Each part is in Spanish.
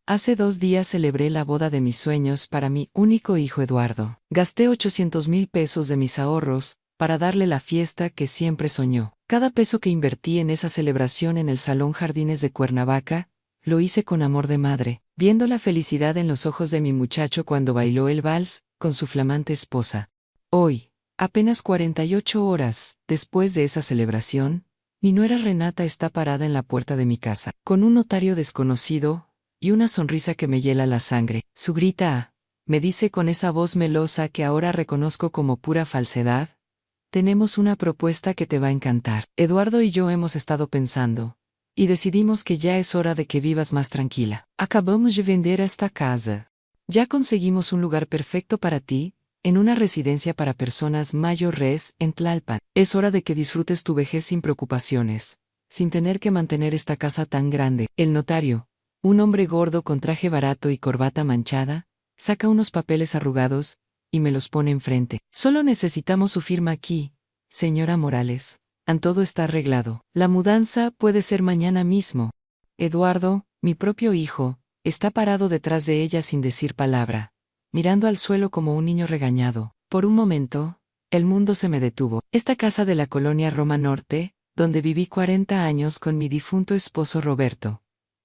Hace 2 días celebré la boda de mis sueños para mi único hijo Eduardo. Gasté 800,000 pesos de mis ahorros para darle la fiesta que siempre soñó. Cada peso que invertí en esa celebración en el Salón Jardines de Cuernavaca, lo hice con amor de madre, viendo la felicidad en los ojos de mi muchacho cuando bailó el vals con su flamante esposa. Hoy, apenas 48 horas después de esa celebración, mi nuera Renata está parada en la puerta de mi casa, con un notario desconocido y una sonrisa que me hiela la sangre. Su grita, me dice con esa voz melosa que ahora reconozco como pura falsedad: tenemos una propuesta que te va a encantar. Eduardo y yo hemos estado pensando, y decidimos que ya es hora de que vivas más tranquila. Acabamos de vender esta casa. Ya conseguimos un lugar perfecto para ti, en una residencia para personas mayores en Tlalpan. Es hora de que disfrutes tu vejez sin preocupaciones, sin tener que mantener esta casa tan grande. El notario, un hombre gordo con traje barato y corbata manchada, saca unos papeles arrugados y me los pone enfrente. Solo necesitamos su firma aquí, señora Morales. Todo está arreglado. La mudanza puede ser mañana mismo. Eduardo, mi propio hijo, está parado detrás de ella sin decir palabra, mirando al suelo como un niño regañado. Por un momento, el mundo se me detuvo. Esta casa de la colonia Roma Norte, donde viví 40 años con mi difunto esposo Roberto,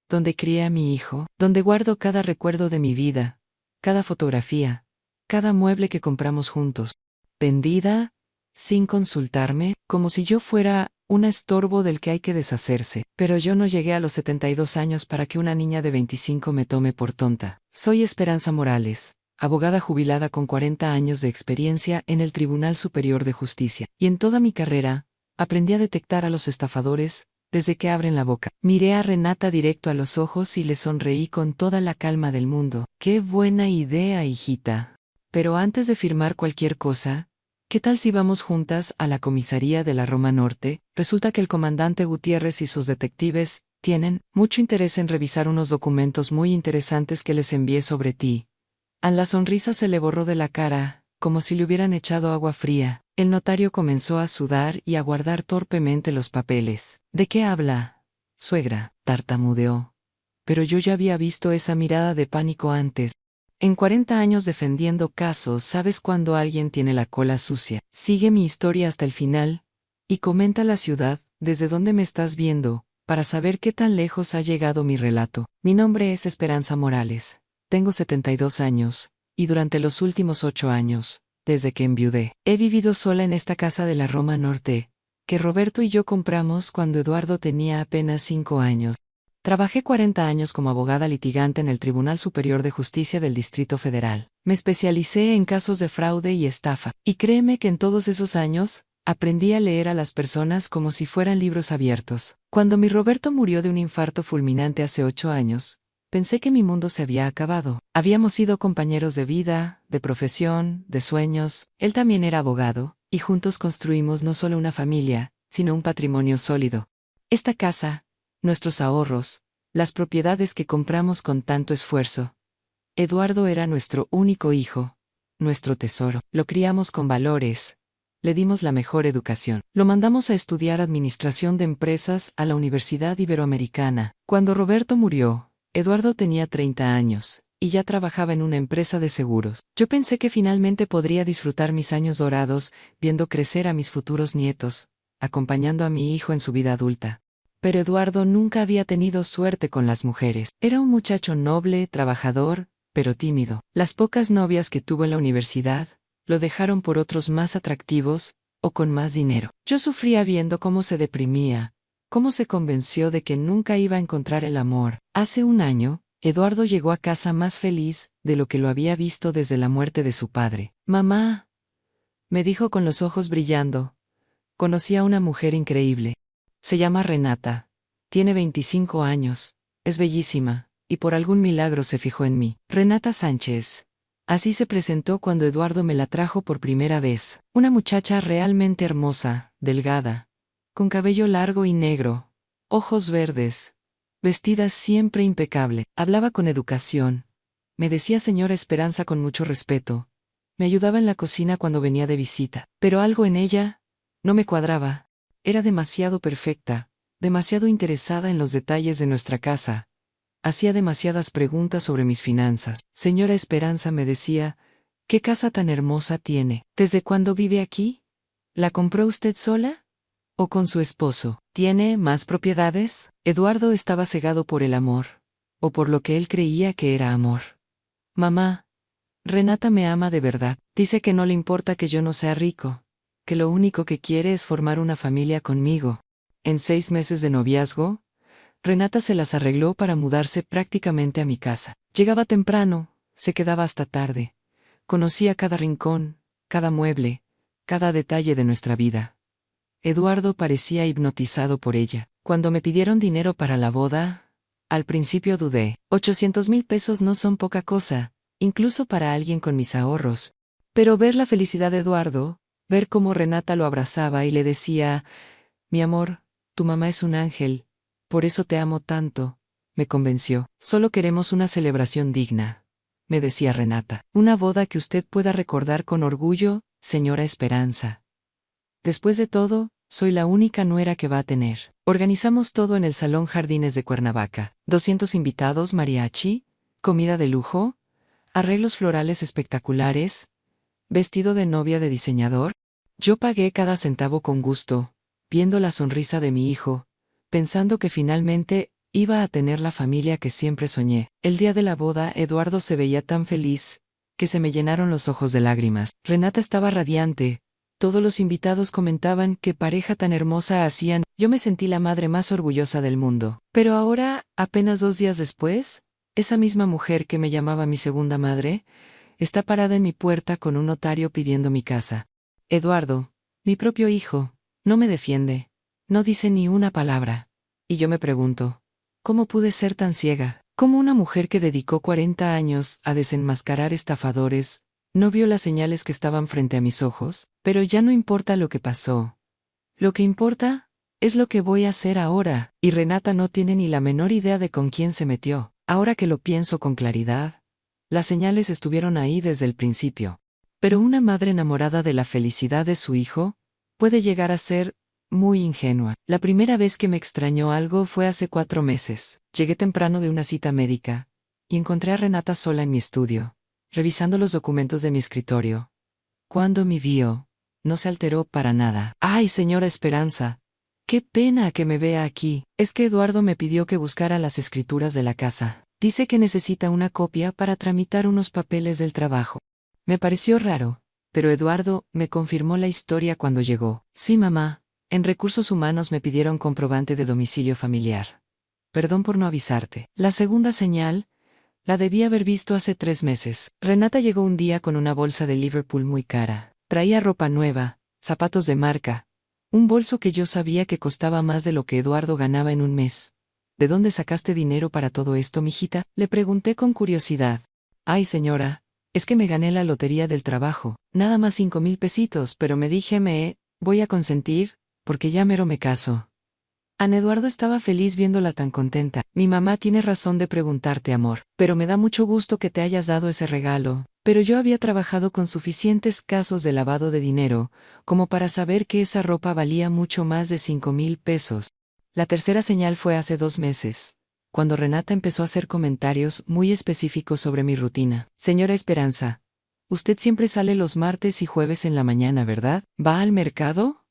donde crié a mi hijo, donde guardo cada recuerdo de mi vida, cada fotografía, cada mueble que compramos juntos. Vendida, sin consultarme, como si yo fuera un estorbo del que hay que deshacerse. Pero yo no llegué a los 72 años para que una niña de 25 me tome por tonta. Soy Esperanza Morales, abogada jubilada con 40 años de experiencia en el Tribunal Superior de Justicia. Y en toda mi carrera, aprendí a detectar a los estafadores desde que abren la boca. Miré a Renata directo a los ojos y le sonreí con toda la calma del mundo. ¡Qué buena idea, hijita! Pero antes de firmar cualquier cosa, ¿qué tal si vamos juntas a la comisaría de la Roma Norte? Resulta que el comandante Gutiérrez y sus detectives tienen mucho interés en revisar unos documentos muy interesantes que les envié sobre ti. La sonrisa se le borró de la cara, como si le hubieran echado agua fría. El notario comenzó a sudar y a guardar torpemente los papeles. ¿De qué habla, suegra?, tartamudeó. Pero yo ya había visto esa mirada de pánico antes. En 40 años defendiendo casos, sabes cuando alguien tiene la cola sucia. Sigue mi historia hasta el final y comenta la ciudad desde donde me estás viendo, para saber qué tan lejos ha llegado mi relato. Mi nombre es Esperanza Morales. Tengo 72 años, y durante los últimos 8 años, desde que enviudé, he vivido sola en esta casa de la Roma Norte, que Roberto y yo compramos cuando Eduardo tenía apenas 5 años. Trabajé 40 años como abogada litigante en el Tribunal Superior de Justicia del Distrito Federal. Me especialicé en casos de fraude y estafa, y créeme que en todos esos años, aprendí a leer a las personas como si fueran libros abiertos. Cuando mi Roberto murió de un infarto fulminante hace 8 años, pensé que mi mundo se había acabado. Habíamos sido compañeros de vida, de profesión, de sueños. Él también era abogado, y juntos construimos no solo una familia, sino un patrimonio sólido. Esta casa, nuestros ahorros, las propiedades que compramos con tanto esfuerzo. Eduardo era nuestro único hijo, nuestro tesoro. Lo criamos con valores, le dimos la mejor educación. Lo mandamos a estudiar administración de empresas a la Universidad Iberoamericana. Cuando Roberto murió, Eduardo tenía 30 años, y ya trabajaba en una empresa de seguros. Yo pensé que finalmente podría disfrutar mis años dorados, viendo crecer a mis futuros nietos, acompañando a mi hijo en su vida adulta. Pero Eduardo nunca había tenido suerte con las mujeres. Era un muchacho noble, trabajador, pero tímido. Las pocas novias que tuvo en la universidad, lo dejaron por otros más atractivos, o con más dinero. Yo sufría viendo cómo se deprimía, cómo se convenció de que nunca iba a encontrar el amor. Hace un año, Eduardo llegó a casa más feliz de lo que lo había visto desde la muerte de su padre. «Mamá», me dijo con los ojos brillando, «conocí a una mujer increíble. Se llama Renata. Tiene 25 años, es bellísima, y por algún milagro se fijó en mí. Renata Sánchez». Así se presentó cuando Eduardo me la trajo por primera vez. Una muchacha realmente hermosa, delgada, con cabello largo y negro, ojos verdes, vestida siempre impecable. Hablaba con educación. Me decía señora Esperanza con mucho respeto. Me ayudaba en la cocina cuando venía de visita. Pero algo en ella no me cuadraba. Era demasiado perfecta, demasiado interesada en los detalles de nuestra casa, hacía demasiadas preguntas sobre mis finanzas. Señora Esperanza, me decía, ¿qué casa tan hermosa tiene? ¿Desde cuándo vive aquí? ¿La compró usted sola? ¿O con su esposo? ¿Tiene más propiedades? Eduardo estaba cegado por el amor, o por lo que él creía que era amor. Mamá, Renata me ama de verdad. Dice que no le importa que yo no sea rico, que lo único que quiere es formar una familia conmigo. En 6 meses de noviazgo, Renata se las arregló para mudarse prácticamente a mi casa. Llegaba temprano, se quedaba hasta tarde. Conocía cada rincón, cada mueble, cada detalle de nuestra vida. Eduardo parecía hipnotizado por ella. Cuando me pidieron dinero para la boda, al principio dudé. 800,000 pesos no son poca cosa, incluso para alguien con mis ahorros. Pero ver la felicidad de Eduardo, ver cómo Renata lo abrazaba y le decía, mi amor, tu mamá es un ángel, por eso te amo tanto, me convenció. Solo queremos una celebración digna, me decía Renata. Una boda que usted pueda recordar con orgullo, señora Esperanza. Después de todo, soy la única nuera que va a tener. Organizamos todo en el Salón Jardines de Cuernavaca. 200 invitados, mariachi, comida de lujo, arreglos florales espectaculares, vestido de novia de diseñador. Yo pagué cada centavo con gusto, viendo la sonrisa de mi hijo, pensando que finalmente iba a tener la familia que siempre soñé. El día de la boda, Eduardo se veía tan feliz, que se me llenaron los ojos de lágrimas. Renata estaba radiante. Todos los invitados comentaban qué pareja tan hermosa hacían. Yo me sentí la madre más orgullosa del mundo. Pero ahora, apenas 2 días después, esa misma mujer que me llamaba mi segunda madre, está parada en mi puerta con un notario pidiendo mi casa. Eduardo, mi propio hijo, no me defiende, no dice ni una palabra. Y yo me pregunto, ¿cómo pude ser tan ciega? ¿Cómo una mujer que dedicó 40 años a desenmascarar estafadores, no vio las señales que estaban frente a mis ojos? Pero ya no importa lo que pasó. Lo que importa es lo que voy a hacer ahora, y Renata no tiene ni la menor idea de con quién se metió. Ahora que lo pienso con claridad, las señales estuvieron ahí desde el principio. Pero una madre enamorada de la felicidad de su hijo puede llegar a ser muy ingenua. La primera vez que me extrañó algo fue hace 4 meses. Llegué temprano de una cita médica y encontré a Renata sola en mi estudio, revisando los documentos de mi escritorio. Cuando me vio, no se alteró para nada. ¡Ay, señora Esperanza! ¡Qué pena que me vea aquí! Es que Eduardo me pidió que buscara las escrituras de la casa. Dice que necesita una copia para tramitar unos papeles del trabajo. Me pareció raro, pero Eduardo me confirmó la historia cuando llegó. Sí, mamá, en Recursos Humanos me pidieron comprobante de domicilio familiar. Perdón por no avisarte. La segunda señal la debí haber visto hace 3 meses. Renata llegó un día con una bolsa de Liverpool muy cara. Traía ropa nueva, zapatos de marca, un bolso que yo sabía que costaba más de lo que Eduardo ganaba en un mes. ¿De dónde sacaste dinero para todo esto, mijita? Le pregunté con curiosidad. Ay, señora, es que me gané la lotería del trabajo. Nada más 5,000 pesitos, pero me dije voy a consentir, porque ya mero me caso. Ana Eduardo estaba feliz viéndola tan contenta. Mi mamá tiene razón de preguntarte, amor, pero me da mucho gusto que te hayas dado ese regalo. Pero yo había trabajado con suficientes casos de lavado de dinero, como para saber que esa ropa valía mucho más de 5,000 pesos. La tercera señal fue hace 2 meses, cuando Renata empezó a hacer comentarios muy específicos sobre mi rutina. Señora Esperanza, usted siempre sale los martes y jueves en la mañana, ¿verdad? ¿Va al mercado?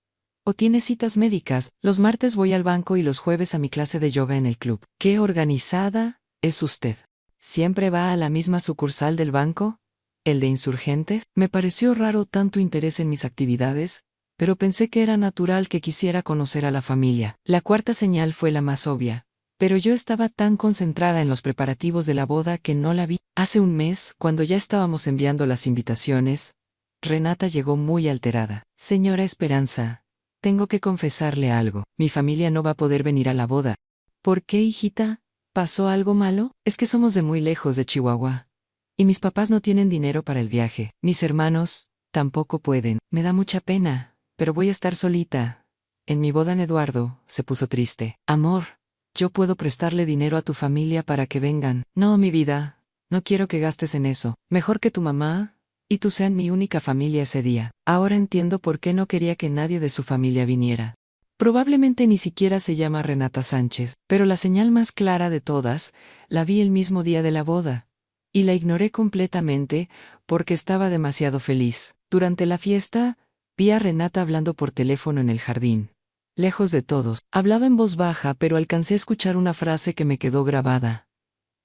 ¿O tiene citas médicas? Los martes voy al banco y los jueves a mi clase de yoga en el club. ¡Qué organizada es usted! ¿Siempre va a la misma sucursal del banco? ¿El de Insurgente? Me pareció raro tanto interés en mis actividades, pero pensé que era natural que quisiera conocer a la familia. La cuarta señal fue la más obvia, pero yo estaba tan concentrada en los preparativos de la boda que no la vi. Hace un mes, cuando ya estábamos enviando las invitaciones, Renata llegó muy alterada. Señora Esperanza, tengo que confesarle algo. Mi familia no va a poder venir a la boda. ¿Por qué, hijita? ¿Pasó algo malo? Es que somos de muy lejos de Chihuahua. Y mis papás no tienen dinero para el viaje. Mis hermanos tampoco pueden. Me da mucha pena, pero voy a estar solita. En mi boda en Eduardo se puso triste. Amor, yo puedo prestarle dinero a tu familia para que vengan. No, mi vida, no quiero que gastes en eso. Mejor que tu mamá y tú sean mi única familia ese día. Ahora entiendo por qué no quería que nadie de su familia viniera. Probablemente ni siquiera se llama Renata Sánchez, pero la señal más clara de todas, la vi el mismo día de la boda. Y la ignoré completamente, porque estaba demasiado feliz. Durante la fiesta, vi a Renata hablando por teléfono en el jardín. Lejos de todos, hablaba en voz baja, pero alcancé a escuchar una frase que me quedó grabada.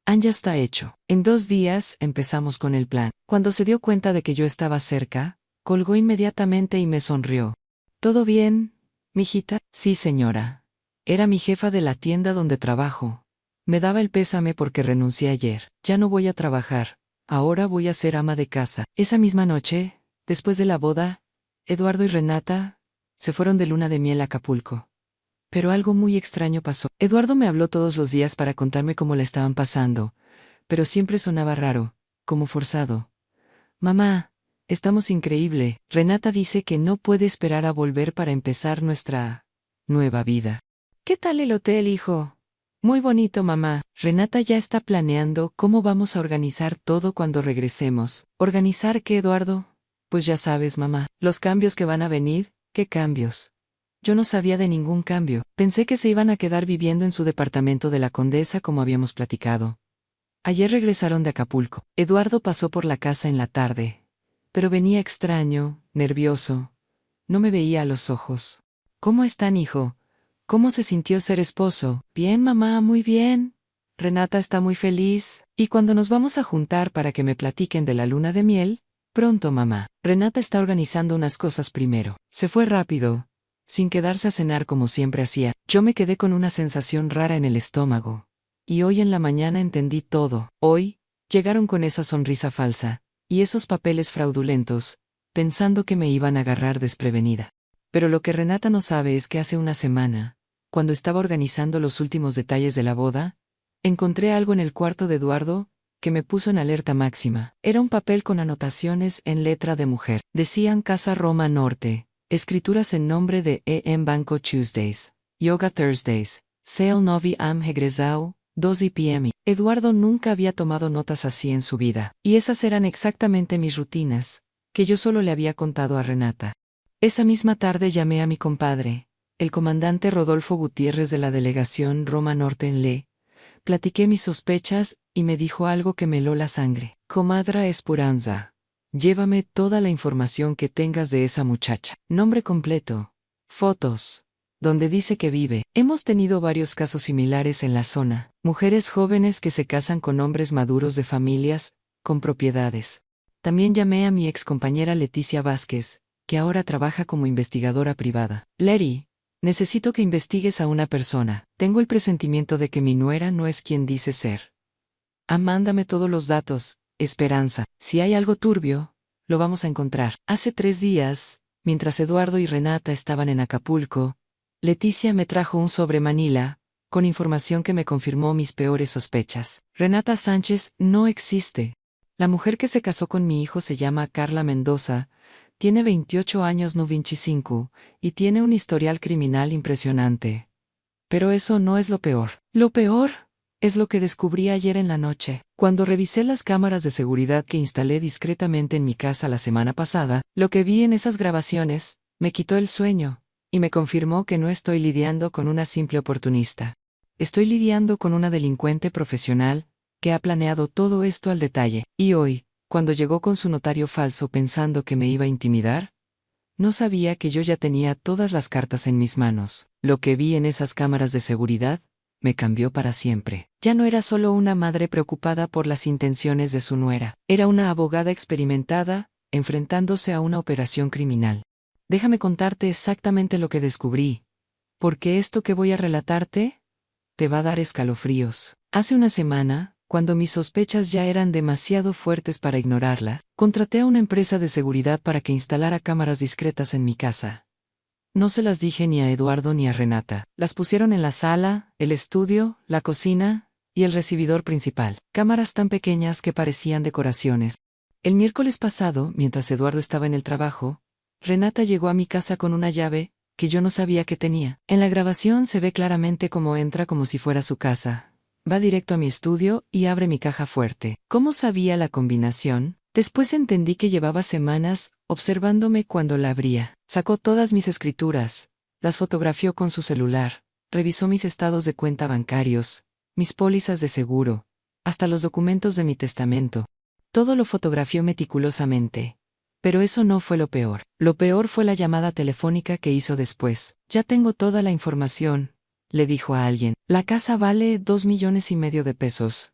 Ya está hecho. En 2 días empezamos con el plan. Cuando se dio cuenta de que yo estaba cerca, colgó inmediatamente y me sonrió. ¿Todo bien, mijita? Sí, señora. Era mi jefa de la tienda donde trabajo. Me daba el pésame porque renuncié ayer. Ya no voy a trabajar. Ahora voy a ser ama de casa. Esa misma noche, después de la boda, Eduardo y Renata se fueron de luna de miel a Acapulco. Pero algo muy extraño pasó. Eduardo me habló todos los días para contarme cómo la estaban pasando, pero siempre sonaba raro, como forzado. Mamá, estamos increíble. Renata dice que no puede esperar a volver para empezar nuestra nueva vida. ¿Qué tal el hotel, hijo? Muy bonito, mamá. Renata ya está planeando cómo vamos a organizar todo cuando regresemos. ¿Organizar qué, Eduardo? Pues ya sabes, mamá, los cambios que van a venir. ¿Qué cambios? Yo no sabía de ningún cambio. Pensé que se iban a quedar viviendo en su departamento de la Condesa como habíamos platicado. Ayer regresaron de Acapulco. Eduardo pasó por la casa en la tarde. Pero venía extraño, nervioso. No me veía a los ojos. ¿Cómo están, hijo? ¿Cómo se sintió ser esposo? Bien, mamá, muy bien. Renata está muy feliz. ¿Y cuando nos vamos a juntar para que me platiquen de la luna de miel? Pronto, mamá. Renata está organizando unas cosas primero. Se fue rápido, sin quedarse a cenar como siempre hacía. Yo me quedé con una sensación rara en el estómago. Y hoy en la mañana entendí todo. Hoy, llegaron con esa sonrisa falsa, y esos papeles fraudulentos, pensando que me iban a agarrar desprevenida. Pero lo que Renata no sabe es que hace una semana, cuando estaba organizando los últimos detalles de la boda, encontré algo en el cuarto de Eduardo que me puso en alerta máxima. Era un papel con anotaciones en letra de mujer. Decían Casa Roma Norte, escrituras en nombre de E.M. Banco Tuesdays, Yoga Thursdays, Sale Novi Am Regresau, 2 p.m. Eduardo nunca había tomado notas así en su vida, y esas eran exactamente mis rutinas, que yo solo le había contado a Renata. Esa misma tarde llamé a mi compadre, el comandante Rodolfo Gutiérrez de la delegación Roma Norte en Le. Platiqué mis sospechas, y me dijo algo que me heló la sangre. Comadra Esperanza, llévame toda la información que tengas de esa muchacha. Nombre completo. Fotos. Donde dice que vive. Hemos tenido varios casos similares en la zona. Mujeres jóvenes que se casan con hombres maduros de familias, con propiedades. También llamé a mi excompañera Leticia Vázquez, que ahora trabaja como investigadora privada. Leti, necesito que investigues a una persona. Tengo el presentimiento de que mi nuera no es quien dice ser. Mándame todos los datos, Esperanza. Si hay algo turbio, lo vamos a encontrar. Hace 3 días, mientras Eduardo y Renata estaban en Acapulco, Leticia me trajo un sobre Manila, con información que me confirmó mis peores sospechas. Renata Sánchez no existe. La mujer que se casó con mi hijo se llama Carla Mendoza, tiene 28 años, no 25, y tiene un historial criminal impresionante. Pero eso no es lo peor. Lo peor es lo que descubrí ayer en la noche. Cuando revisé las cámaras de seguridad que instalé discretamente en mi casa la semana pasada, lo que vi en esas grabaciones me quitó el sueño, y me confirmó que no estoy lidiando con una simple oportunista. Estoy lidiando con una delincuente profesional que ha planeado todo esto al detalle. Y hoy, cuando llegó con su notario falso pensando que me iba a intimidar, no sabía que yo ya tenía todas las cartas en mis manos. Lo que vi en esas cámaras de seguridad me cambió para siempre. Ya no era solo una madre preocupada por las intenciones de su nuera, era una abogada experimentada, enfrentándose a una operación criminal. Déjame contarte exactamente lo que descubrí, porque esto que voy a relatarte te va a dar escalofríos. Hace una semana, cuando mis sospechas ya eran demasiado fuertes para ignorarlas, contraté a una empresa de seguridad para que instalara cámaras discretas en mi casa. No se las dije ni a Eduardo ni a Renata. Las pusieron en la sala, el estudio, la cocina y el recibidor principal. Cámaras tan pequeñas que parecían decoraciones. El miércoles pasado, mientras Eduardo estaba en el trabajo, Renata llegó a mi casa con una llave que yo no sabía que tenía. En la grabación se ve claramente cómo entra como si fuera su casa. Va directo a mi estudio y abre mi caja fuerte. ¿Cómo sabía la combinación? Después entendí que llevaba semanas observándome cuando la abría. Sacó todas mis escrituras, las fotografió con su celular, revisó mis estados de cuenta bancarios, mis pólizas de seguro, hasta los documentos de mi testamento. Todo lo fotografió meticulosamente. Pero eso no fue lo peor. Lo peor fue la llamada telefónica que hizo después. Ya tengo toda la información, le dijo a alguien. La casa vale 2,5 millones de pesos.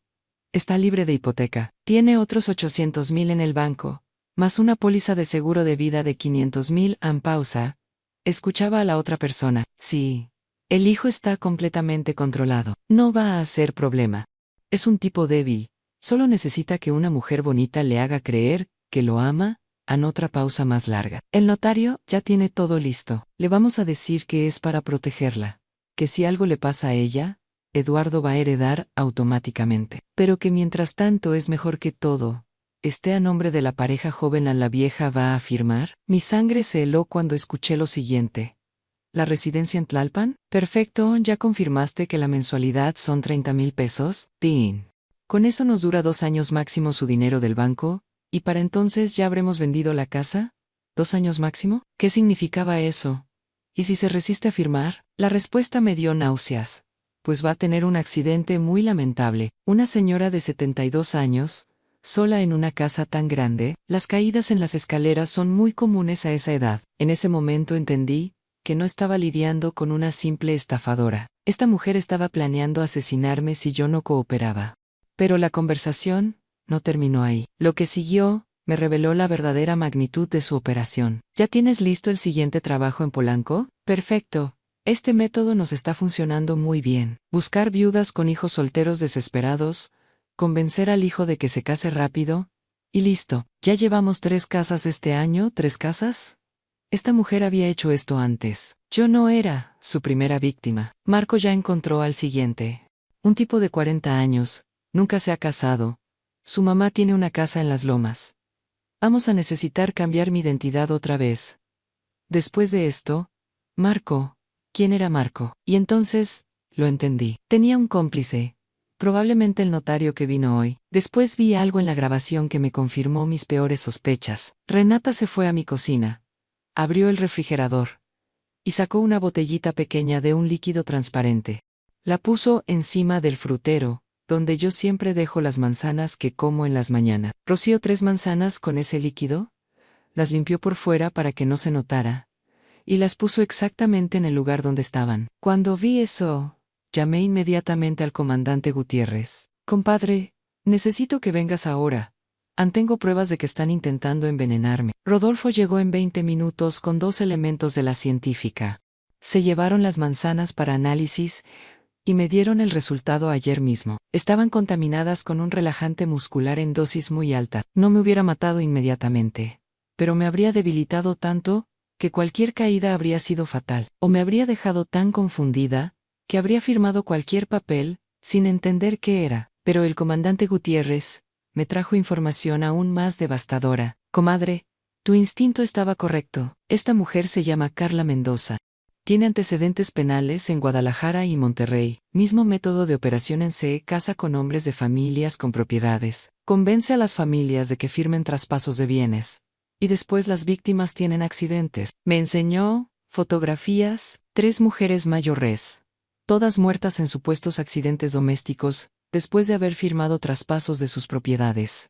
Está libre de hipoteca. Tiene otros 800,000 en el banco, más una póliza de seguro de vida de 500,000. Pausa. Escuchaba a la otra persona. Sí. El hijo está completamente controlado. No va a ser problema. Es un tipo débil. Solo necesita que una mujer bonita le haga creer que lo ama. Otra pausa más larga. El notario ya tiene todo listo. Le vamos a decir que es para protegerla. Que si algo le pasa a ella, Eduardo va a heredar automáticamente. Pero que mientras tanto es mejor que todo esté a nombre de la pareja joven. La vieja va a afirmar. Mi sangre se heló cuando escuché lo siguiente. ¿La residencia en Tlalpan? Perfecto, ¿ya confirmaste que la mensualidad son 30,000 pesos? Bien. Con eso nos dura 2 años máximo su dinero del banco. ¿Y para entonces ya habremos vendido la casa? ¿2 años máximo? ¿Qué significaba eso? ¿Y si se resiste a firmar? La respuesta me dio náuseas. Pues va a tener un accidente muy lamentable. Una señora de 72 años, sola en una casa tan grande, las caídas en las escaleras son muy comunes a esa edad. En ese momento entendí que no estaba lidiando con una simple estafadora. Esta mujer estaba planeando asesinarme si yo no cooperaba. Pero la conversación no terminó ahí. Lo que siguió me reveló la verdadera magnitud de su operación. ¿Ya tienes listo el siguiente trabajo en Polanco? Perfecto. Este método nos está funcionando muy bien. Buscar viudas con hijos solteros desesperados, convencer al hijo de que se case rápido, y listo. Ya llevamos 3 casas este año. ¿3 casas? Esta mujer había hecho esto antes. Yo no era su primera víctima. Marco ya encontró al siguiente. Un tipo de 40 años, nunca se ha casado. Su mamá tiene una casa en Las Lomas. Vamos a necesitar cambiar mi identidad otra vez. Después de esto, Marco. ¿Quién era Marco? Y entonces, lo entendí. Tenía un cómplice. Probablemente el notario que vino hoy. Después vi algo en la grabación que me confirmó mis peores sospechas. Renata se fue a mi cocina. Abrió el refrigerador. Y sacó una botellita pequeña de un líquido transparente. La puso encima del frutero, donde yo siempre dejo las manzanas que como en las mañanas. Roció 3 manzanas con ese líquido, las limpió por fuera para que no se notara, y las puso exactamente en el lugar donde estaban. Cuando vi eso, llamé inmediatamente al comandante Gutiérrez. Compadre, necesito que vengas ahora. Tengo pruebas de que están intentando envenenarme. Rodolfo llegó en 20 minutos con 2 elementos de la científica. Se llevaron las manzanas para análisis, y me dieron el resultado ayer mismo. Estaban contaminadas con un relajante muscular en dosis muy alta. No me hubiera matado inmediatamente, pero me habría debilitado tanto que cualquier caída habría sido fatal, o me habría dejado tan confundida que habría firmado cualquier papel sin entender qué era. Pero el comandante Gutiérrez me trajo información aún más devastadora. Comadre, tu instinto estaba correcto. Esta mujer se llama Carla Mendoza. Tiene antecedentes penales en Guadalajara y Monterrey. Mismo método de operación. Se casa con hombres de familias con propiedades. Convence a las familias de que firmen traspasos de bienes. Y después las víctimas tienen accidentes. Me enseñó fotografías, 3 mujeres mayores, todas muertas en supuestos accidentes domésticos, después de haber firmado traspasos de sus propiedades.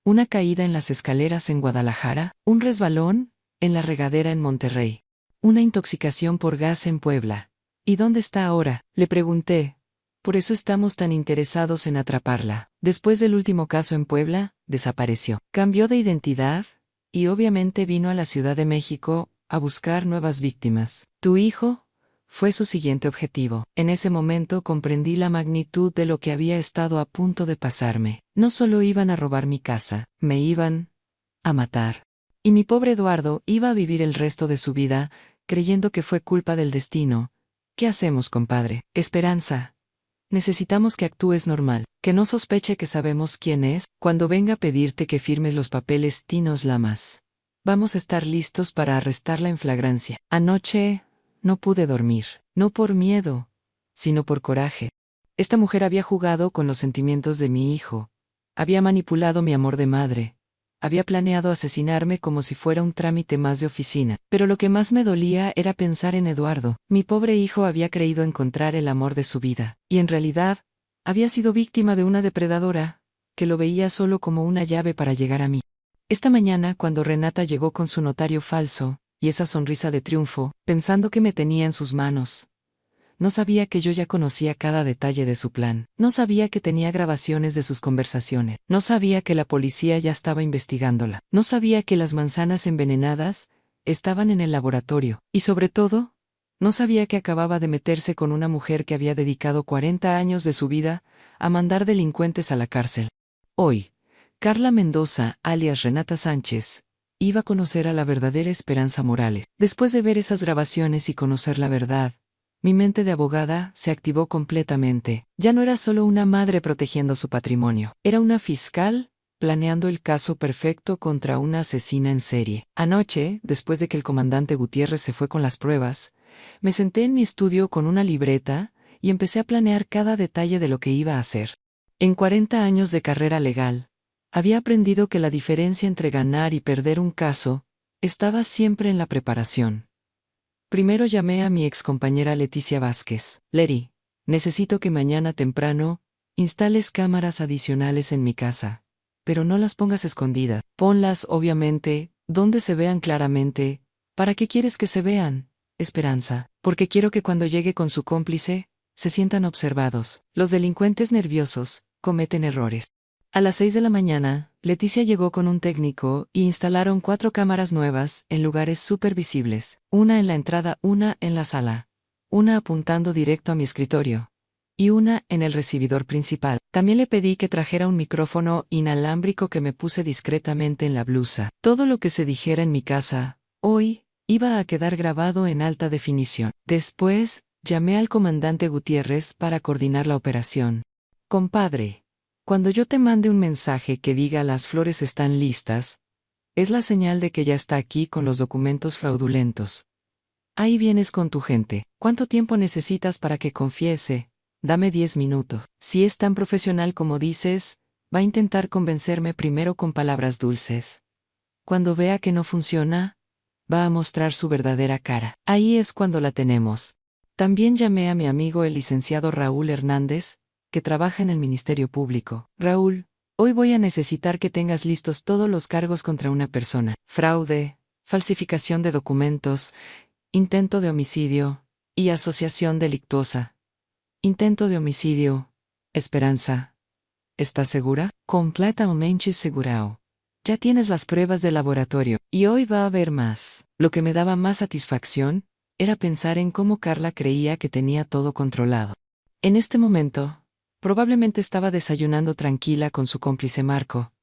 Una caída en las escaleras en Guadalajara, un resbalón en la regadera en Monterrey. Una intoxicación por gas en Puebla. ¿Y dónde está ahora?, le pregunté. Por eso estamos tan interesados en atraparla. Después del último caso en Puebla, desapareció. Cambió de identidad, y obviamente vino a la Ciudad de México a buscar nuevas víctimas. Tu hijo fue su siguiente objetivo. En ese momento comprendí la magnitud de lo que había estado a punto de pasarme. No solo iban a robar mi casa, me iban a matar. Y mi pobre Eduardo iba a vivir el resto de su vida creyendo que fue culpa del destino. ¿Qué hacemos, compadre? Esperanza. Necesitamos que actúes normal, que no sospeche que sabemos quién es. Cuando venga a pedirte que firmes los papeles, dinos Lamas. Vamos a estar listos para arrestarla en flagrancia. Anoche no pude dormir, no por miedo, sino por coraje. Esta mujer había jugado con los sentimientos de mi hijo, había manipulado mi amor de madre, había planeado asesinarme como si fuera un trámite más de oficina. Pero lo que más me dolía era pensar en Eduardo. Mi pobre hijo había creído encontrar el amor de su vida, y en realidad, había sido víctima de una depredadora, que lo veía solo como una llave para llegar a mí. Esta mañana, cuando Renata llegó con su notario falso, y esa sonrisa de triunfo, pensando que me tenía en sus manos, no sabía que yo ya conocía cada detalle de su plan. No sabía que tenía grabaciones de sus conversaciones. No sabía que la policía ya estaba investigándola. No sabía que las manzanas envenenadas estaban en el laboratorio. Y sobre todo, no sabía que acababa de meterse con una mujer que había dedicado 40 años de su vida a mandar delincuentes a la cárcel. Hoy, Carla Mendoza, alias Renata Sánchez, iba a conocer a la verdadera Esperanza Morales. Después de ver esas grabaciones y conocer la verdad, mi mente de abogada se activó completamente. Ya no era solo una madre protegiendo su patrimonio. Era una fiscal planeando el caso perfecto contra una asesina en serie. Anoche, después de que el comandante Gutiérrez se fue con las pruebas, me senté en mi estudio con una libreta y empecé a planear cada detalle de lo que iba a hacer. En 40 años de carrera legal, había aprendido que la diferencia entre ganar y perder un caso estaba siempre en la preparación. Primero llamé a mi excompañera Leticia Vázquez. Leti, necesito que mañana temprano instales cámaras adicionales en mi casa. Pero no las pongas escondidas. Ponlas, obviamente, donde se vean claramente. ¿Para qué quieres que se vean, Esperanza? Porque quiero que cuando llegue con su cómplice, se sientan observados. Los delincuentes nerviosos cometen errores. A las 6 de la mañana, Leticia llegó con un técnico y instalaron 4 cámaras nuevas en lugares súper visibles. Una en la entrada, una en la sala, una apuntando directo a mi escritorio, y una en el recibidor principal. También le pedí que trajera un micrófono inalámbrico que me puse discretamente en la blusa. Todo lo que se dijera en mi casa, hoy, iba a quedar grabado en alta definición. Después, llamé al comandante Gutiérrez para coordinar la operación. Compadre, cuando yo te mande un mensaje que diga las flores están listas, es la señal de que ya está aquí con los documentos fraudulentos. Ahí vienes con tu gente. ¿Cuánto tiempo necesitas para que confiese? Dame 10 minutos. Si es tan profesional como dices, va a intentar convencerme primero con palabras dulces. Cuando vea que no funciona, va a mostrar su verdadera cara. Ahí es cuando la tenemos. También llamé a mi amigo el licenciado Raúl Hernández, que trabaja en el Ministerio Público. Raúl, hoy voy a necesitar que tengas listos todos los cargos contra una persona. Fraude, falsificación de documentos, intento de homicidio y asociación delictuosa. Intento de homicidio. Esperanza. ¿Estás segura? Completamente segurao. Ya tienes las pruebas de laboratorio, y hoy va a haber más. Lo que me daba más satisfacción era pensar en cómo Carla creía que tenía todo controlado. En este momento, probablemente estaba desayunando tranquila con su cómplice Marco,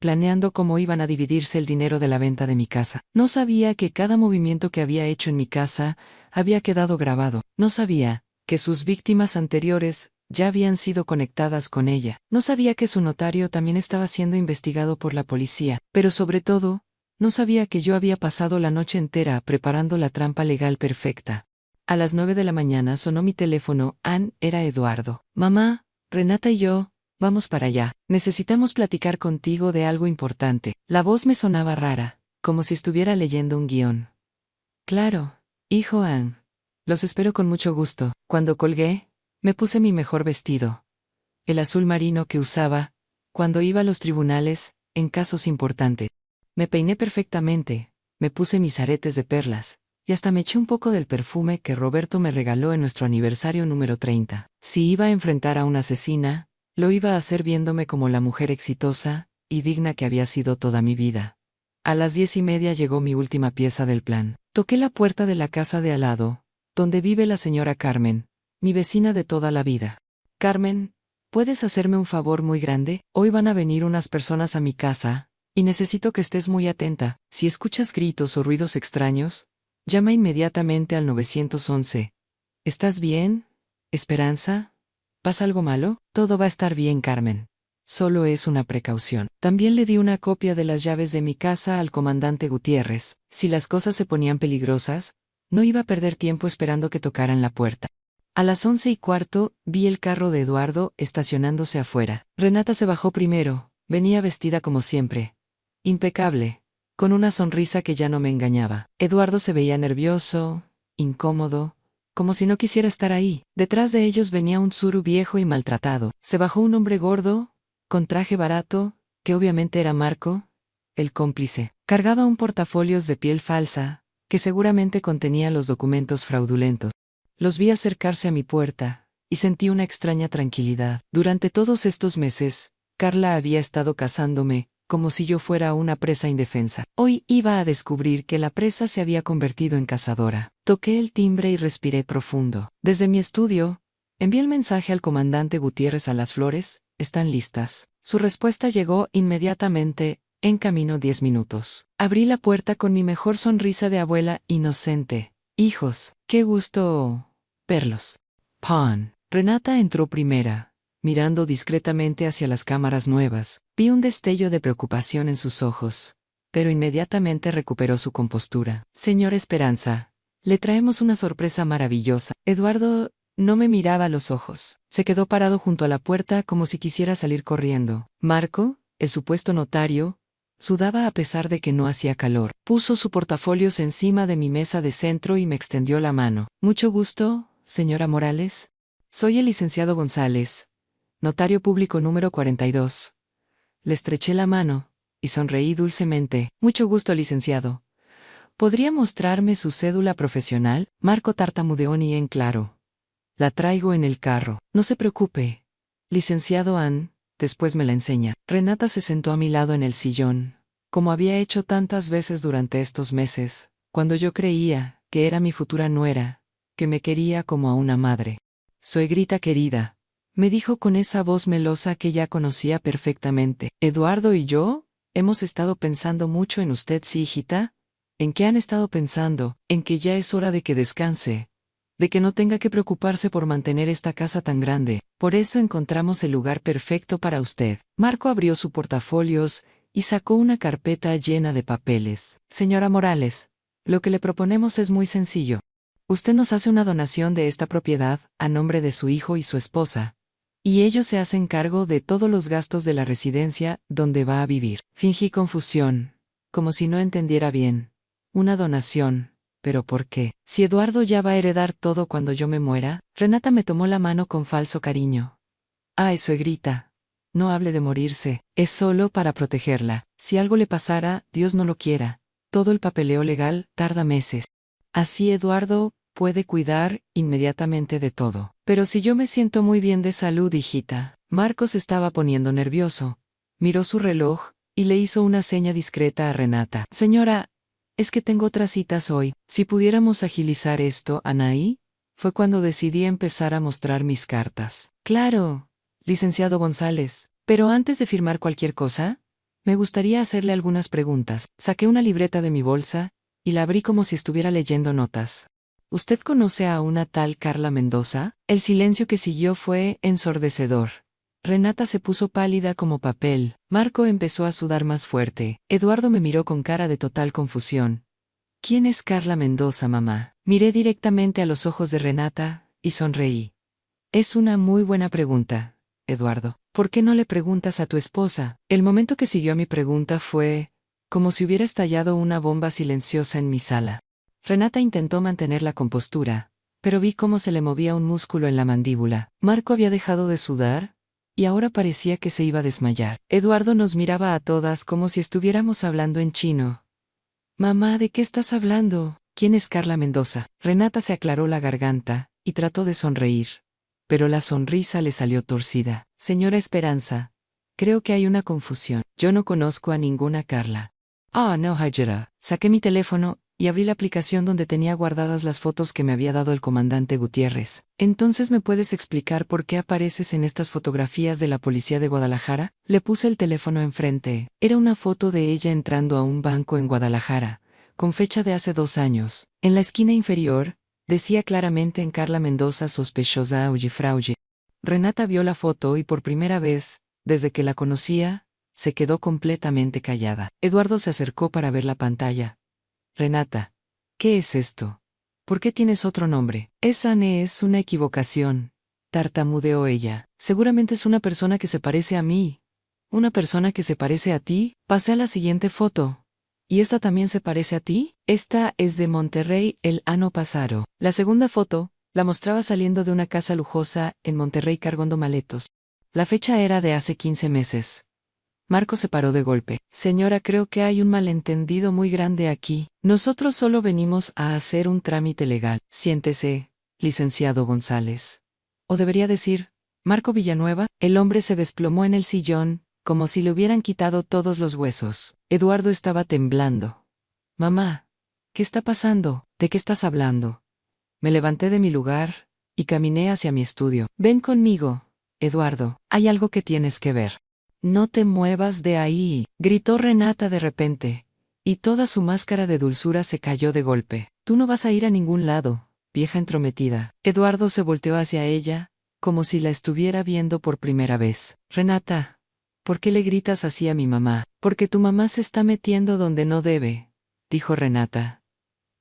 planeando cómo iban a dividirse el dinero de la venta de mi casa. No sabía que cada movimiento que había hecho en mi casa había quedado grabado. No sabía que sus víctimas anteriores ya habían sido conectadas con ella. No sabía que su notario también estaba siendo investigado por la policía. Pero sobre todo, no sabía que yo había pasado la noche entera preparando la trampa legal perfecta. A las 9 de la mañana sonó mi teléfono. Era Eduardo. Mamá, Renata y yo, vamos para allá. Necesitamos platicar contigo de algo importante. La voz me sonaba rara, como si estuviera leyendo un guión. Claro, hijo Ann. Los espero con mucho gusto. Cuando colgué, me puse mi mejor vestido. El azul marino que usaba cuando iba a los tribunales, en casos importantes. Me peiné perfectamente, me puse mis aretes de perlas, y hasta me eché un poco del perfume que Roberto me regaló en nuestro aniversario número 30. Si iba a enfrentar a una asesina, lo iba a hacer viéndome como la mujer exitosa y digna que había sido toda mi vida. A las 10:30 llegó mi última pieza del plan. Toqué la puerta de la casa de al lado, donde vive la señora Carmen, mi vecina de toda la vida. Carmen, ¿puedes hacerme un favor muy grande? Hoy van a venir unas personas a mi casa, y necesito que estés muy atenta. Si escuchas gritos o ruidos extraños, llama inmediatamente al 911. ¿Estás bien, Esperanza? ¿Pasa algo malo? Todo va a estar bien, Carmen. Solo es una precaución. También le di una copia de las llaves de mi casa al comandante Gutiérrez. Si las cosas se ponían peligrosas, no iba a perder tiempo esperando que tocaran la puerta. A las 11:15 vi el carro de Eduardo estacionándose afuera. Renata se bajó primero, venía vestida como siempre, impecable, con una sonrisa que ya no me engañaba. Eduardo se veía nervioso, incómodo, como si no quisiera estar ahí. Detrás de ellos venía un suru viejo y maltratado. Se bajó un hombre gordo, con traje barato, que obviamente era Marco, el cómplice. Cargaba un portafolios de piel falsa, que seguramente contenía los documentos fraudulentos. Los vi acercarse a mi puerta, y sentí una extraña tranquilidad. Durante todos estos meses, Carla había estado cazándome, como si yo fuera una presa indefensa. Hoy iba a descubrir que la presa se había convertido en cazadora. Toqué el timbre y respiré profundo. Desde mi estudio, envié el mensaje al comandante Gutiérrez a las flores, ¿están listas? Su respuesta llegó inmediatamente, en camino 10 minutos. Abrí la puerta con mi mejor sonrisa de abuela inocente. Hijos, qué gusto verlos. Pan. Renata entró primera, mirando discretamente hacia las cámaras nuevas. Vi un destello de preocupación en sus ojos, pero inmediatamente recuperó su compostura. Señor Esperanza, le traemos una sorpresa maravillosa. Eduardo no me miraba a los ojos. Se quedó parado junto a la puerta como si quisiera salir corriendo. Marco, el supuesto notario, sudaba a pesar de que no hacía calor. Puso su portafolios encima de mi mesa de centro y me extendió la mano. Mucho gusto, señora Morales. Soy el licenciado González, notario público número 42. Le estreché la mano, y sonreí dulcemente. Mucho gusto, licenciado. ¿Podría mostrarme su cédula profesional? Marco tartamudeó ni en claro. La traigo en el carro. No se preocupe, licenciado Ann, después me la enseña. Renata se sentó a mi lado en el sillón, como había hecho tantas veces durante estos meses, cuando yo creía que era mi futura nuera, que me quería como a una madre. Suegrita querida, me dijo con esa voz melosa que ya conocía perfectamente. Eduardo y yo hemos estado pensando mucho en usted, sí, hijita. ¿En qué han estado pensando? En que ya es hora de que descanse, de que no tenga que preocuparse por mantener esta casa tan grande. Por eso encontramos el lugar perfecto para usted. Marco abrió su portafolios y sacó una carpeta llena de papeles. Señora Morales, lo que le proponemos es muy sencillo. Usted nos hace una donación de esta propiedad a nombre de su hijo y su esposa, y ellos se hacen cargo de todos los gastos de la residencia donde va a vivir. Fingí confusión, como si no entendiera bien. Una donación, ¿pero por qué? Si Eduardo ya va a heredar todo cuando yo me muera. Renata me tomó la mano con falso cariño. Ay, suegrita, no hable de morirse, es solo para protegerla. Si algo le pasara, Dios no lo quiera. Todo el papeleo legal tarda meses. Así Eduardo puede cuidar inmediatamente de todo. Pero si yo me siento muy bien de salud, hijita. Marcos se estaba poniendo nervioso. Miró su reloj y le hizo una seña discreta a Renata. Señora, es que tengo otras citas hoy. Si pudiéramos agilizar esto, Anaí. Fue cuando decidí empezar a mostrar mis cartas. Claro, licenciado González. Pero antes de firmar cualquier cosa, me gustaría hacerle algunas preguntas. Saqué una libreta de mi bolsa y la abrí como si estuviera leyendo notas. ¿Usted conoce a una tal Carla Mendoza? El silencio que siguió fue ensordecedor. Renata se puso pálida como papel. Marco empezó a sudar más fuerte. Eduardo me miró con cara de total confusión. ¿Quién es Carla Mendoza, mamá? Miré directamente a los ojos de Renata y sonreí. Es una muy buena pregunta, Eduardo. ¿Por qué no le preguntas a tu esposa? El momento que siguió a mi pregunta fue como si hubiera estallado una bomba silenciosa en mi sala. Renata intentó mantener la compostura, pero vi cómo se le movía un músculo en la mandíbula. Marco había dejado de sudar, y ahora parecía que se iba a desmayar. Eduardo nos miraba a todas como si estuviéramos hablando en chino. Mamá, ¿de qué estás hablando? ¿Quién es Carla Mendoza? Renata se aclaró la garganta, y trató de sonreír. Pero la sonrisa le salió torcida. Señora Esperanza, creo que hay una confusión. Yo no conozco a ninguna Carla. Ah, no, Hajira. Saqué mi teléfono y abrí la aplicación donde tenía guardadas las fotos que me había dado el comandante Gutiérrez. Entonces, ¿me puedes explicar por qué apareces en estas fotografías de la policía de Guadalajara? Le puse el teléfono enfrente. Era una foto de ella entrando a un banco en Guadalajara, con fecha de hace 2 años. En la esquina inferior, decía claramente en Carla Mendoza sospechosa Fraude. Renata vio la foto y por primera vez, desde que la conocía, se quedó completamente callada. Eduardo se acercó para ver la pantalla. Renata, ¿qué es esto? ¿Por qué tienes otro nombre? Esa no es una equivocación, tartamudeó ella. Seguramente es una persona que se parece a mí. ¿Una persona que se parece a ti? Pasé a la siguiente foto. ¿Y esta también se parece a ti? Esta es de Monterrey el año pasado. La segunda foto la mostraba saliendo de una casa lujosa en Monterrey cargando maletos. La fecha era de hace 15 meses. Marco se paró de golpe. Señora, creo que hay un malentendido muy grande aquí. Nosotros solo venimos a hacer un trámite legal. Siéntese, licenciado González. O debería decir, Marco Villanueva. El hombre se desplomó en el sillón, como si le hubieran quitado todos los huesos. Eduardo estaba temblando. Mamá, ¿qué está pasando? ¿De qué estás hablando? Me levanté de mi lugar y caminé hacia mi estudio. Ven conmigo, Eduardo. Hay algo que tienes que ver. No te muevas de ahí, gritó Renata de repente, y toda su máscara de dulzura se cayó de golpe. Tú no vas a ir a ningún lado, vieja entrometida. Eduardo se volteó hacia ella, como si la estuviera viendo por primera vez. Renata, ¿por qué le gritas así a mi mamá? Porque tu mamá se está metiendo donde no debe, dijo Renata,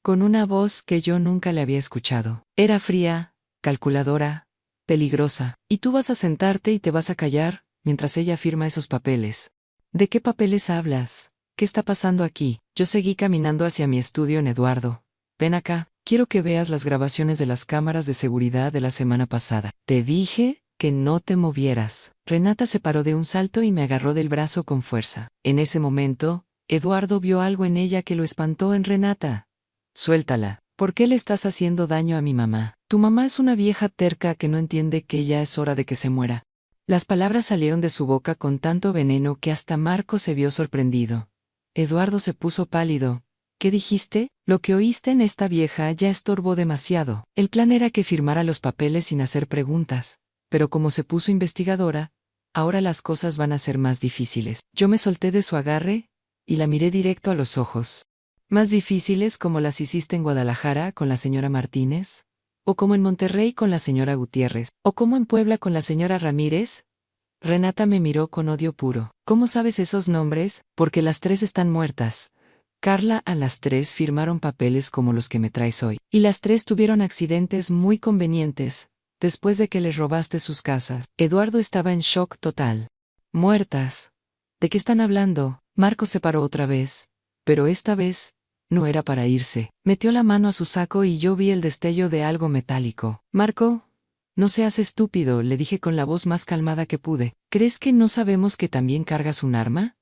con una voz que yo nunca le había escuchado. Era fría, calculadora, peligrosa. Y tú vas a sentarte y te vas a callar mientras ella firma esos papeles. ¿De qué papeles hablas? ¿Qué está pasando aquí? Yo seguí caminando hacia mi estudio en Eduardo. Ven acá, quiero que veas las grabaciones de las cámaras de seguridad de la semana pasada. Te dije que no te movieras. Renata se paró de un salto y me agarró del brazo con fuerza. En ese momento, Eduardo vio algo en ella que lo espantó en Renata. Suéltala. ¿Por qué le estás haciendo daño a mi mamá? Tu mamá es una vieja terca que no entiende que ya es hora de que se muera. Las palabras salieron de su boca con tanto veneno que hasta Marco se vio sorprendido. Eduardo se puso pálido. ¿Qué dijiste? Lo que oíste en esta vieja ya estorbó demasiado. El plan era que firmara los papeles sin hacer preguntas. Pero como se puso investigadora, ahora las cosas van a ser más difíciles. Yo me solté de su agarre y la miré directo a los ojos. ¿Más difíciles como las hiciste en Guadalajara con la señora Martínez? ¿O como en Monterrey con la señora Gutiérrez? ¿O como en Puebla con la señora Ramírez? Renata me miró con odio puro. ¿Cómo sabes esos nombres? Porque las tres están muertas. Carla, a las tres firmaron papeles como los que me traes hoy. Y las tres tuvieron accidentes muy convenientes, después de que les robaste sus casas. Eduardo estaba en shock total. ¿Muertas? ¿De qué están hablando? Marco se paró otra vez. Pero esta vez no era para irse. Metió la mano a su saco y yo vi el destello de algo metálico. Marco, no seas estúpido, le dije con la voz más calmada que pude. ¿Crees que no sabemos que también cargas un arma?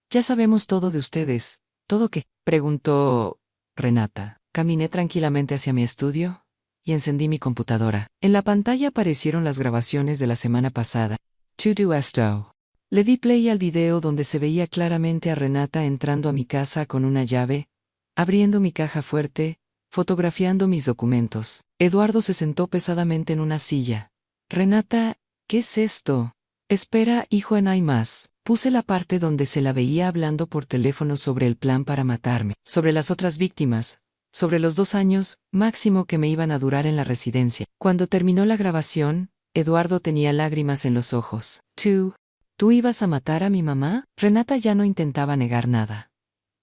Ya sabemos todo de ustedes. ¿Todo qué? Preguntó Renata. Caminé tranquilamente hacia mi estudio y encendí mi computadora. En la pantalla aparecieron las grabaciones de la semana pasada. To do esto. Le di play al video donde se veía claramente a Renata entrando a mi casa con una llave, abriendo mi caja fuerte, fotografiando mis documentos. Eduardo se sentó pesadamente en una silla. Renata, ¿qué es esto? Espera, hijo, no hay más. Puse la parte donde se la veía hablando por teléfono sobre el plan para matarme, sobre las otras víctimas, sobre los 2 años máximo que me iban a durar en la residencia. Cuando terminó la grabación, Eduardo tenía lágrimas en los ojos. ¿Tú ibas a matar a mi mamá? Renata ya no intentaba negar nada.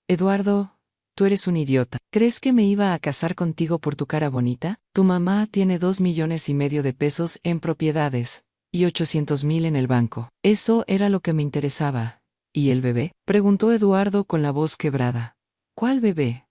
Eduardo, tú eres un idiota. ¿Crees que me iba a casar contigo por tu cara bonita? Tu mamá tiene 2,5 millones de pesos en propiedades y 800,000 en el banco. Eso era lo que me interesaba. ¿Y el bebé? Preguntó Eduardo con la voz quebrada. ¿Cuál bebé?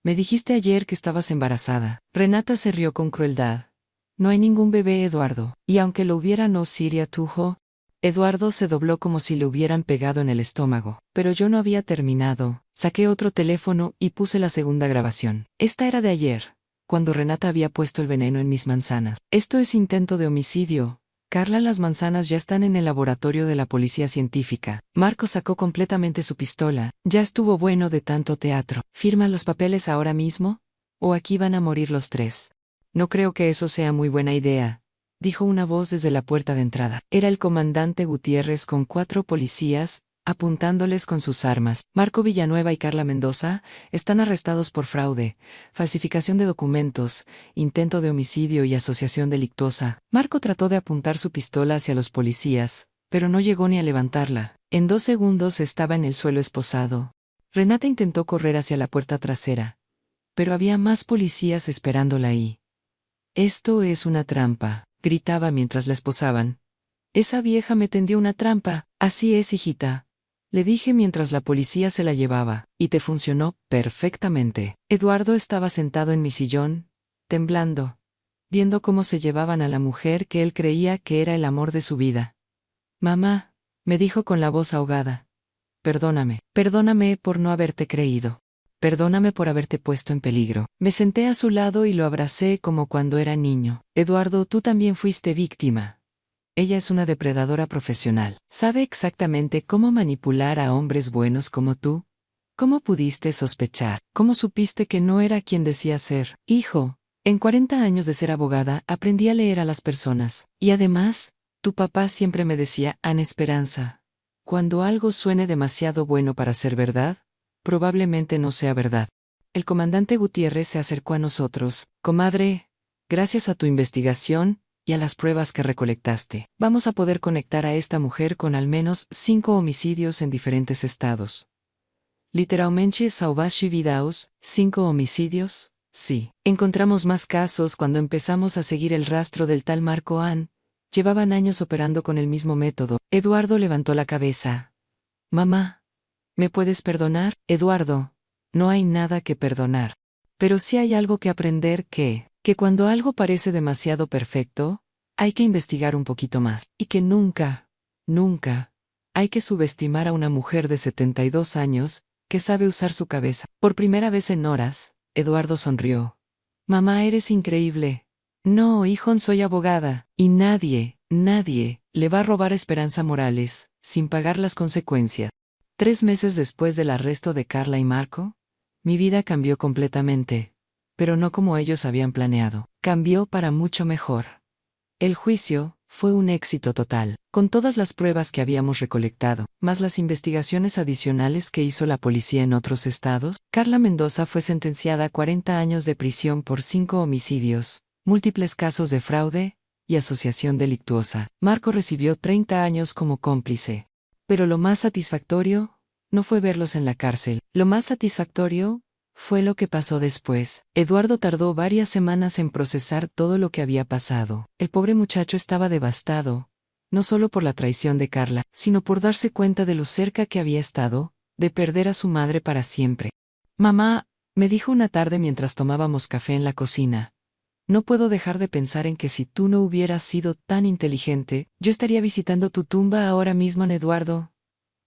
Me dijiste ayer que estabas embarazada. Renata se rió con crueldad. No hay ningún bebé, Eduardo. Y aunque lo hubiera, no Siria Tujo. Eduardo se dobló como si le hubieran pegado en el estómago. Pero yo no había terminado. Saqué otro teléfono y puse la segunda grabación. Esta era de ayer, cuando Renata había puesto el veneno en mis manzanas. Esto es intento de homicidio. Carla, las manzanas ya están en el laboratorio de la policía científica. Marco sacó completamente su pistola. Ya estuvo bueno de tanto teatro. ¿Firma los papeles ahora mismo? ¿O aquí van a morir los tres? No creo que eso sea muy buena idea, dijo una voz desde la puerta de entrada. Era el comandante Gutiérrez con 4 policías, apuntándoles con sus armas. Marco Villanueva y Carla Mendoza están arrestados por fraude, falsificación de documentos, intento de homicidio y asociación delictuosa. Marco trató de apuntar su pistola hacia los policías, pero no llegó ni a levantarla. En 2 segundos estaba en el suelo esposado. Renata intentó correr hacia la puerta trasera, pero había más policías esperándola ahí. Esto es una trampa, gritaba mientras la esposaban. Esa vieja me tendió una trampa. Así es, hijita. Le dije mientras la policía se la llevaba, y te funcionó perfectamente. Eduardo estaba sentado en mi sillón, temblando, viendo cómo se llevaban a la mujer que él creía que era el amor de su vida. Mamá, me dijo con la voz ahogada. Perdóname por no haberte creído. Perdóname por haberte puesto en peligro. Me senté a su lado y lo abracé como cuando era niño. Eduardo, tú también fuiste víctima. Ella es una depredadora profesional. Sabe exactamente cómo manipular a hombres buenos como tú. ¿Cómo pudiste sospechar? ¿Cómo supiste que no era quien decía ser? Hijo, en 40 años de ser abogada aprendí a leer a las personas. Y además, tu papá siempre me decía, Ana Esperanza, cuando algo suene demasiado bueno para ser verdad, probablemente no sea verdad. El comandante Gutiérrez se acercó a nosotros. Comadre, gracias a tu investigación y a las pruebas que recolectaste, vamos a poder conectar a esta mujer con al menos 5 homicidios en diferentes estados. Literalmente salvaste vidas, 5 homicidios, sí. Encontramos más casos cuando empezamos a seguir el rastro del tal Marco Ann. Llevaban años operando con el mismo método. Eduardo levantó la cabeza. Mamá, ¿me puedes perdonar? Eduardo, no hay nada que perdonar. Pero sí hay algo que aprender que cuando algo parece demasiado perfecto, hay que investigar un poquito más. Y que nunca, nunca, hay que subestimar a una mujer de 72 años, que sabe usar su cabeza. Por primera vez en horas, Eduardo sonrió. Mamá, eres increíble. No, hijo, soy abogada, y nadie le va a robar a Esperanza Morales, sin pagar las consecuencias. 3 meses después del arresto de Carla y Marco, mi vida cambió completamente, pero no como ellos habían planeado. Cambió para mucho mejor. El juicio fue un éxito total, con todas las pruebas que habíamos recolectado, más las investigaciones adicionales que hizo la policía en otros estados. Carla Mendoza fue sentenciada a 40 años de prisión por 5 homicidios, múltiples casos de fraude y asociación delictuosa. Marco recibió 30 años como cómplice. Pero lo más satisfactorio no fue verlos en la cárcel. Lo más satisfactorio fue lo que pasó después. Eduardo tardó varias semanas en procesar todo lo que había pasado. El pobre muchacho estaba devastado, no solo por la traición de Carla, sino por darse cuenta de lo cerca que había estado de perder a su madre para siempre. Mamá, me dijo una tarde mientras tomábamos café en la cocina, no puedo dejar de pensar en que si tú no hubieras sido tan inteligente, yo estaría visitando tu tumba ahora mismo. Eduardo,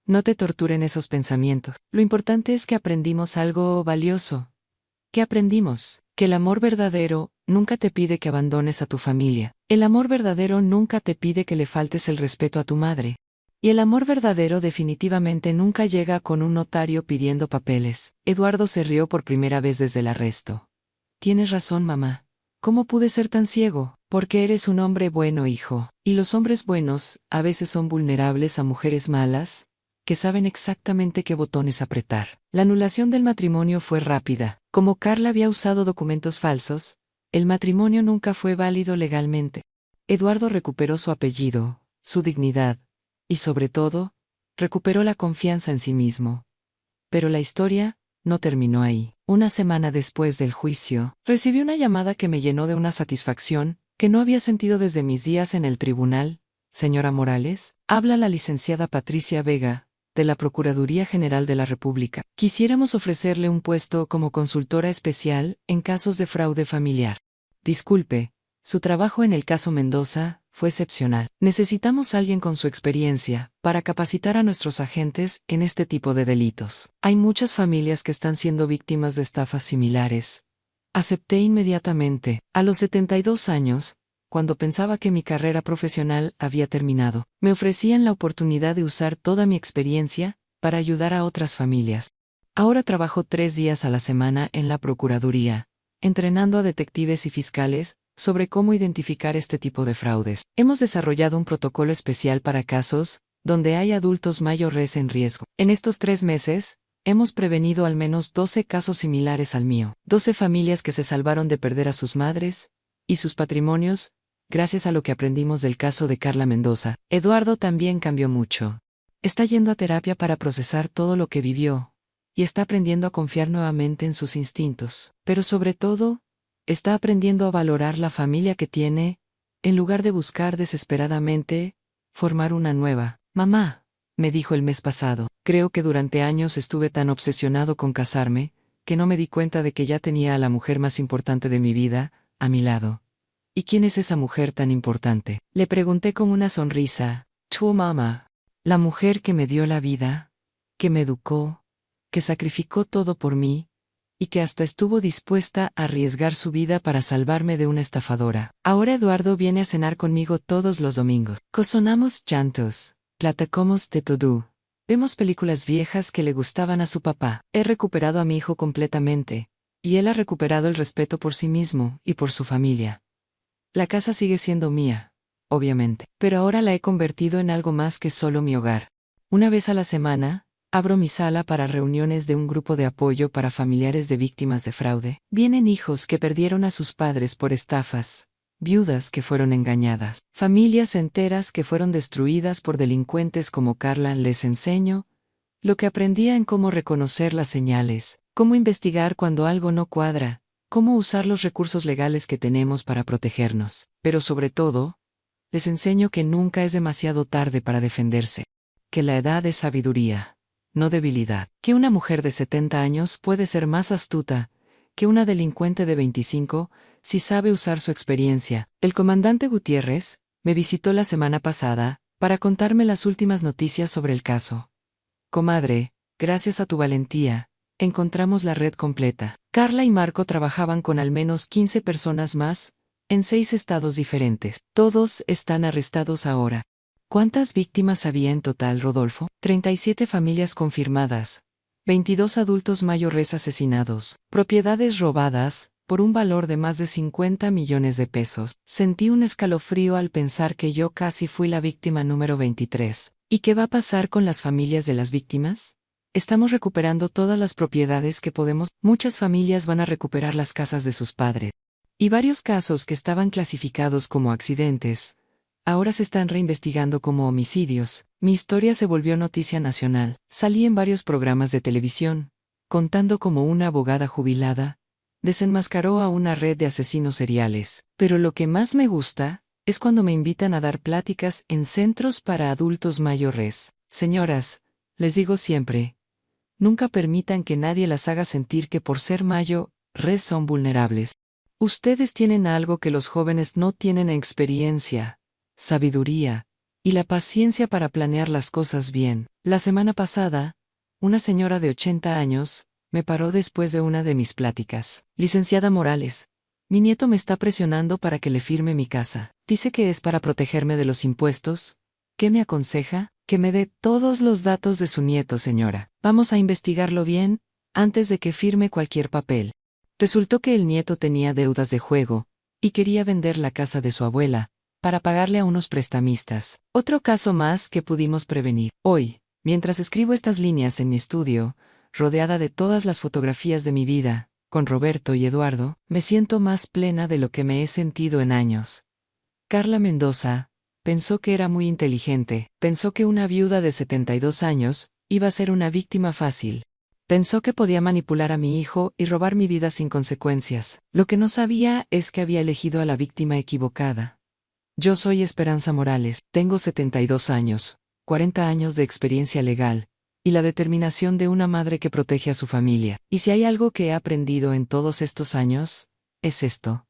no te torturen esos pensamientos. Lo importante es que aprendimos algo valioso. ¿Qué aprendimos? Que el amor verdadero nunca te pide que abandones a tu familia. El amor verdadero nunca te pide que le faltes el respeto a tu madre. Y el amor verdadero definitivamente nunca llega con un notario pidiendo papeles. Eduardo se rió por primera vez desde el arresto. Tienes razón, mamá. ¿Cómo pude ser tan ciego? Porque eres un hombre bueno, hijo. Y los hombres buenos a veces son vulnerables a mujeres malas, que saben exactamente qué botones apretar. La anulación del matrimonio fue rápida. Como Carla había usado documentos falsos, el matrimonio nunca fue válido legalmente. Eduardo recuperó su apellido, su dignidad, y sobre todo, recuperó la confianza en sí mismo. Pero la historia no terminó ahí. Una semana después del juicio, recibí una llamada que me llenó de una satisfacción que no había sentido desde mis días en el tribunal. Señora Morales, habla la licenciada Patricia Vega, de la Procuraduría General de la República. Quisiéramos ofrecerle un puesto como consultora especial en casos de fraude familiar. Disculpe, su trabajo en el caso Mendoza fue excepcional. Necesitamos a alguien con su experiencia para capacitar a nuestros agentes en este tipo de delitos. Hay muchas familias que están siendo víctimas de estafas similares. Acepté inmediatamente. A los 72 años, cuando pensaba que mi carrera profesional había terminado, me ofrecían la oportunidad de usar toda mi experiencia para ayudar a otras familias. Ahora trabajo 3 días a la semana en la Procuraduría, entrenando a detectives y fiscales sobre cómo identificar este tipo de fraudes. Hemos desarrollado un protocolo especial para casos donde hay adultos mayores en riesgo. En estos 3 meses, hemos prevenido al menos 12 casos similares al mío. 12 familias que se salvaron de perder a sus madres y sus patrimonios, gracias a lo que aprendimos del caso de Carla Mendoza. Eduardo también cambió mucho. Está yendo a terapia para procesar todo lo que vivió, y está aprendiendo a confiar nuevamente en sus instintos. Pero sobre todo, está aprendiendo a valorar la familia que tiene, en lugar de buscar desesperadamente formar una nueva. Mamá, me dijo el mes pasado, creo que durante años estuve tan obsesionado con casarme, que no me di cuenta de que ya tenía a la mujer más importante de mi vida, a mi lado. ¿Y quién es esa mujer tan importante? Le pregunté con una sonrisa. Tu mamá. La mujer que me dio la vida, que me educó, que sacrificó todo por mí, y que hasta estuvo dispuesta a arriesgar su vida para salvarme de una estafadora. Ahora Eduardo viene a cenar conmigo todos los domingos. Cosonamos llantos, platicamos de todo. Vemos películas viejas que le gustaban a su papá. He recuperado a mi hijo completamente, y él ha recuperado el respeto por sí mismo y por su familia. La casa sigue siendo mía, obviamente, pero ahora la he convertido en algo más que solo mi hogar. Una vez a la semana, abro mi sala para reuniones de un grupo de apoyo para familiares de víctimas de fraude. Vienen hijos que perdieron a sus padres por estafas, viudas que fueron engañadas, familias enteras que fueron destruidas por delincuentes como Carla. Les enseño lo que aprendía en cómo reconocer las señales, cómo investigar cuando algo no cuadra, cómo usar los recursos legales que tenemos para protegernos, pero sobre todo, les enseño que nunca es demasiado tarde para defenderse, que la edad es sabiduría, no debilidad, que una mujer de 70 años puede ser más astuta que una delincuente de 25 si sabe usar su experiencia. El comandante Gutiérrez me visitó la semana pasada para contarme las últimas noticias sobre el caso. Comadre, gracias a tu valentía, encontramos la red completa. Carla y Marco trabajaban con al menos 15 personas más, en 6 estados diferentes. Todos están arrestados ahora. ¿Cuántas víctimas había en total, Rodolfo? 37 familias confirmadas, 22 adultos mayores asesinados, propiedades robadas, por un valor de más de 50 millones de pesos. Sentí un escalofrío al pensar que yo casi fui la víctima número 23. ¿Y qué va a pasar con las familias de las víctimas? Estamos recuperando todas las propiedades que podemos. Muchas familias van a recuperar las casas de sus padres. Y varios casos que estaban clasificados como accidentes, ahora se están reinvestigando como homicidios. Mi historia se volvió noticia nacional. Salí en varios programas de televisión, contando cómo una abogada jubilada desenmascaró a una red de asesinos seriales. Pero lo que más me gusta es cuando me invitan a dar pláticas en centros para adultos mayores. Señoras, les digo siempre, nunca permitan que nadie las haga sentir que por ser mayores son vulnerables. Ustedes tienen algo que los jóvenes no tienen: experiencia, sabiduría y la paciencia para planear las cosas bien. La semana pasada, una señora de 80 años me paró después de una de mis pláticas. Licenciada Morales, mi nieto me está presionando para que le firme mi casa. Dice que es para protegerme de los impuestos. ¿Qué me aconseja? Que me dé todos los datos de su nieto, señora. Vamos a investigarlo bien, antes de que firme cualquier papel. Resultó que el nieto tenía deudas de juego, y quería vender la casa de su abuela, para pagarle a unos prestamistas. Otro caso más que pudimos prevenir. Hoy, mientras escribo estas líneas en mi estudio, rodeada de todas las fotografías de mi vida, con Roberto y Eduardo, me siento más plena de lo que me he sentido en años. Carla Mendoza pensó que era muy inteligente, pensó que una viuda de 72 años iba a ser una víctima fácil. Pensó que podía manipular a mi hijo y robar mi vida sin consecuencias. Lo que no sabía es que había elegido a la víctima equivocada. Yo soy Esperanza Morales, tengo 72 años, 40 años de experiencia legal, y la determinación de una madre que protege a su familia. Y si hay algo que he aprendido en todos estos años, es esto: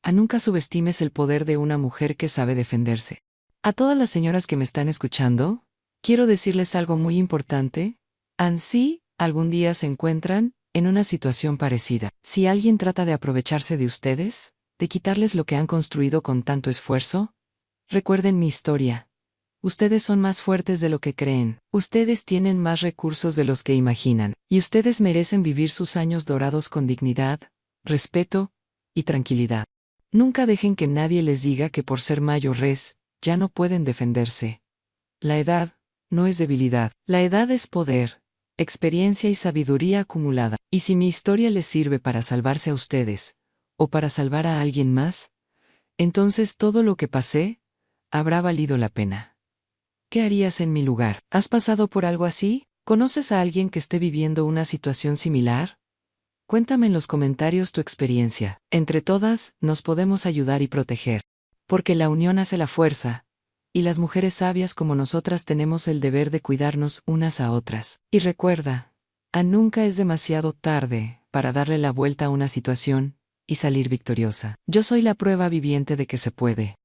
a nunca subestimes el poder de una mujer que sabe defenderse. A todas las señoras que me están escuchando, quiero decirles algo muy importante. Ansí, algún día se encuentran en una situación parecida. Si alguien trata de aprovecharse de ustedes, de quitarles lo que han construido con tanto esfuerzo, recuerden mi historia. Ustedes son más fuertes de lo que creen. Ustedes tienen más recursos de los que imaginan. Y ustedes merecen vivir sus años dorados con dignidad, respeto y tranquilidad. Nunca dejen que nadie les diga que por ser mayores, ya no pueden defenderse. La edad no es debilidad. La edad es poder, experiencia y sabiduría acumulada. Y si mi historia les sirve para salvarse a ustedes, o para salvar a alguien más, entonces todo lo que pasé habrá valido la pena. ¿Qué harías en mi lugar? ¿Has pasado por algo así? ¿Conoces a alguien que esté viviendo una situación similar? Cuéntame en los comentarios tu experiencia. Entre todas, nos podemos ayudar y proteger. Porque la unión hace la fuerza, Y las mujeres sabias como nosotras tenemos el deber de cuidarnos unas a otras. Y recuerda, nunca es demasiado tarde para darle la vuelta a una situación y salir victoriosa. Yo soy la prueba viviente de que se puede.